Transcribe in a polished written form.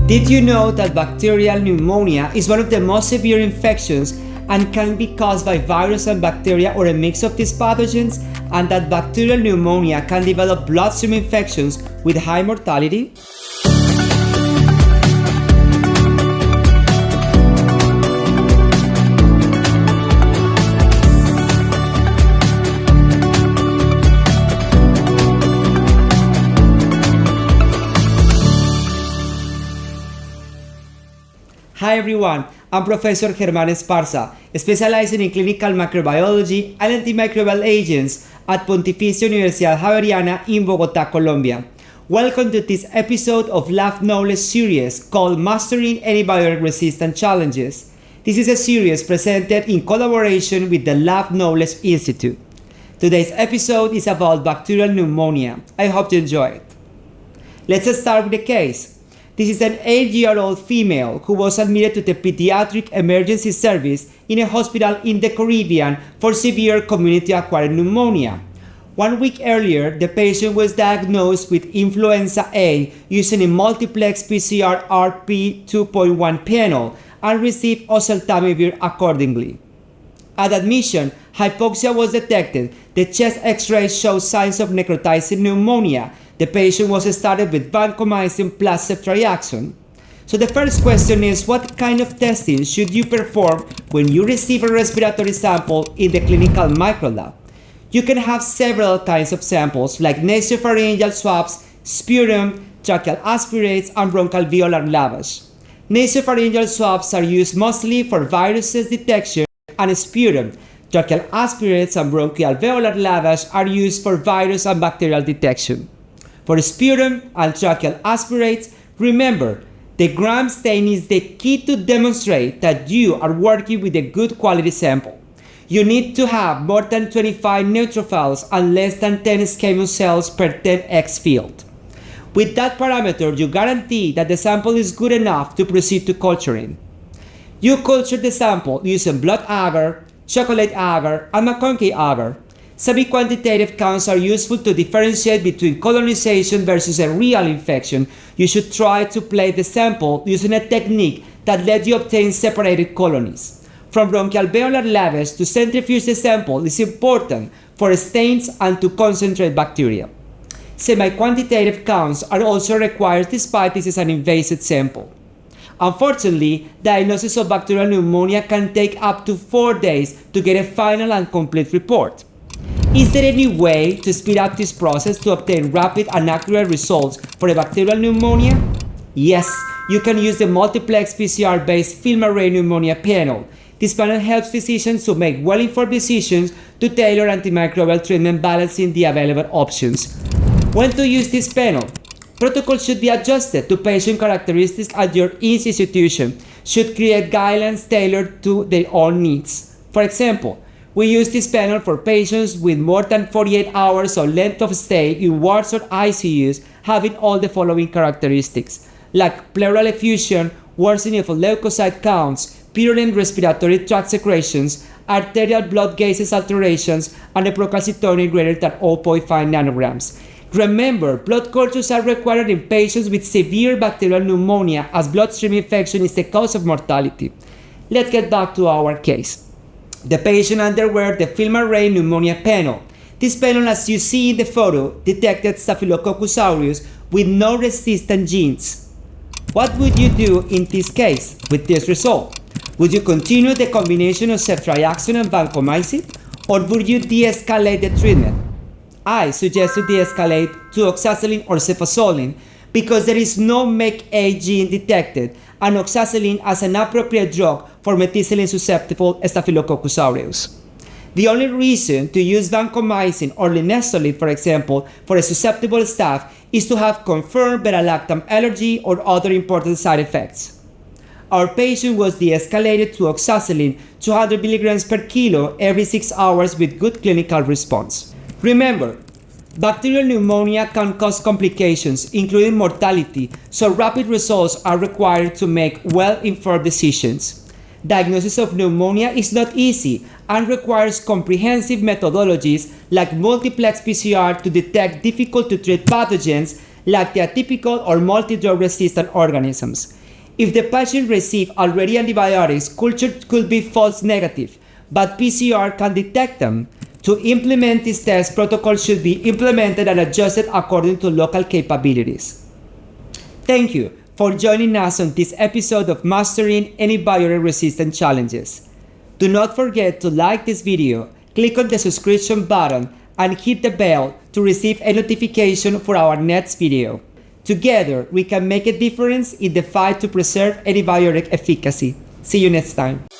Did you know that bacterial pneumonia is one of the most severe infections and can be caused by virus and bacteria or a mix of these pathogens, and that bacterial pneumonia can develop bloodstream infections with high mortality? Hi everyone, I'm Professor Germán Esparza, specializing in clinical microbiology and antimicrobial agents at Pontificia Universidad Javeriana in Bogotá, Colombia. Welcome to this episode of Labknowledge series called Mastering Antibiotic Resistance Challenges. This is a series presented in collaboration with the Labknowledge Institute. Today's episode is about bacterial pneumonia. I hope you enjoy it. Let's start with the case. This is an 8-year-old female who was admitted to the Pediatric Emergency Service in a hospital in the Caribbean for severe community-acquired pneumonia. 1 week earlier, the patient was diagnosed with influenza A using a multiplex PCR RP 2.1 panel and received oseltamivir accordingly. At admission, hypoxia was detected. The chest X-ray showed signs of necrotizing pneumonia. The patient was started with vancomycin plus ceftriaxone. So the first question is, what kind of testing should you perform when you receive a respiratory sample in the clinical microlab? You can have several kinds of samples like nasopharyngeal swabs, sputum, tracheal aspirates, and bronchoalveolar lavage. Nasopharyngeal swabs are used mostly for viruses detection and sputum. Tracheal aspirates and bronchoalveolar lavage are used for virus and bacterial detection. For sputum and tracheal aspirates, remember, the gram stain is the key to demonstrate that you are working with a good quality sample. You need to have more than 25 neutrophils and less than 10 squamous cells per 10x field. With that parameter, you guarantee that the sample is good enough to proceed to culturing. You culture the sample using blood agar, chocolate agar, and McConkey agar. Semi-quantitative counts are useful to differentiate between colonization versus a real infection. You should try to plate the sample using a technique that lets you obtain separated colonies. From bronchoalveolar lavage to centrifuge the sample is important for stains and to concentrate bacteria. Semi-quantitative counts are also required despite this is an invasive sample. Unfortunately, diagnosis of bacterial pneumonia can take up to 4 days to get a final and complete report. Is there any way to speed up this process to obtain rapid and accurate results for a bacterial pneumonia? Yes, you can use the multiplex PCR-based film array pneumonia panel. This panel helps physicians to make well-informed decisions to tailor antimicrobial treatment balancing the available options. When to use this panel? Protocols should be adjusted to patient characteristics at your institution, should create guidelines tailored to their own needs. For example, we use this panel for patients with more than 48 hours of length of stay in wards or ICUs having all the following characteristics, like pleural effusion, worsening of leukocyte counts, purulent respiratory tract secretions, arterial blood gases alterations, and a procalcitonin greater than 0.5 nanograms. Remember, blood cultures are required in patients with severe bacterial pneumonia as bloodstream infection is the cause of mortality. Let's get back to our case. The patient underwent the film array pneumonia panel. This panel, as you see in the photo, detected Staphylococcus aureus with no resistant genes. What would you do in this case with this result? Would you continue the combination of ceftriaxone and vancomycin, or would you de-escalate the treatment? I suggest to de-escalate to oxacillin or cefazolin because there is no MEK-A gene detected, and oxacillin as an appropriate drug for methicillin-susceptible Staphylococcus aureus. The only reason to use vancomycin or linezolid, for example, for a susceptible staph is to have confirmed beta-lactam allergy or other important side effects. Our patient was de-escalated to oxacillin 200 mg per kilo every 6 hours with good clinical response. Remember, bacterial pneumonia can cause complications, including mortality, so rapid results are required to make well-informed decisions. Diagnosis of pneumonia is not easy and requires comprehensive methodologies like multiplex PCR to detect difficult-to-treat pathogens like the atypical or multi-drug resistant organisms. If the patient received already antibiotics, culture could be false negative, but PCR can detect them. To implement this test, protocol should be implemented and adjusted according to local capabilities. Thank you for joining us on this episode of Mastering Antibiotic Resistance Challenges. Do not forget to like this video, click on the subscription button, and hit the bell to receive a notification for our next video. Together, we can make a difference in the fight to preserve antibiotic efficacy. See you next time.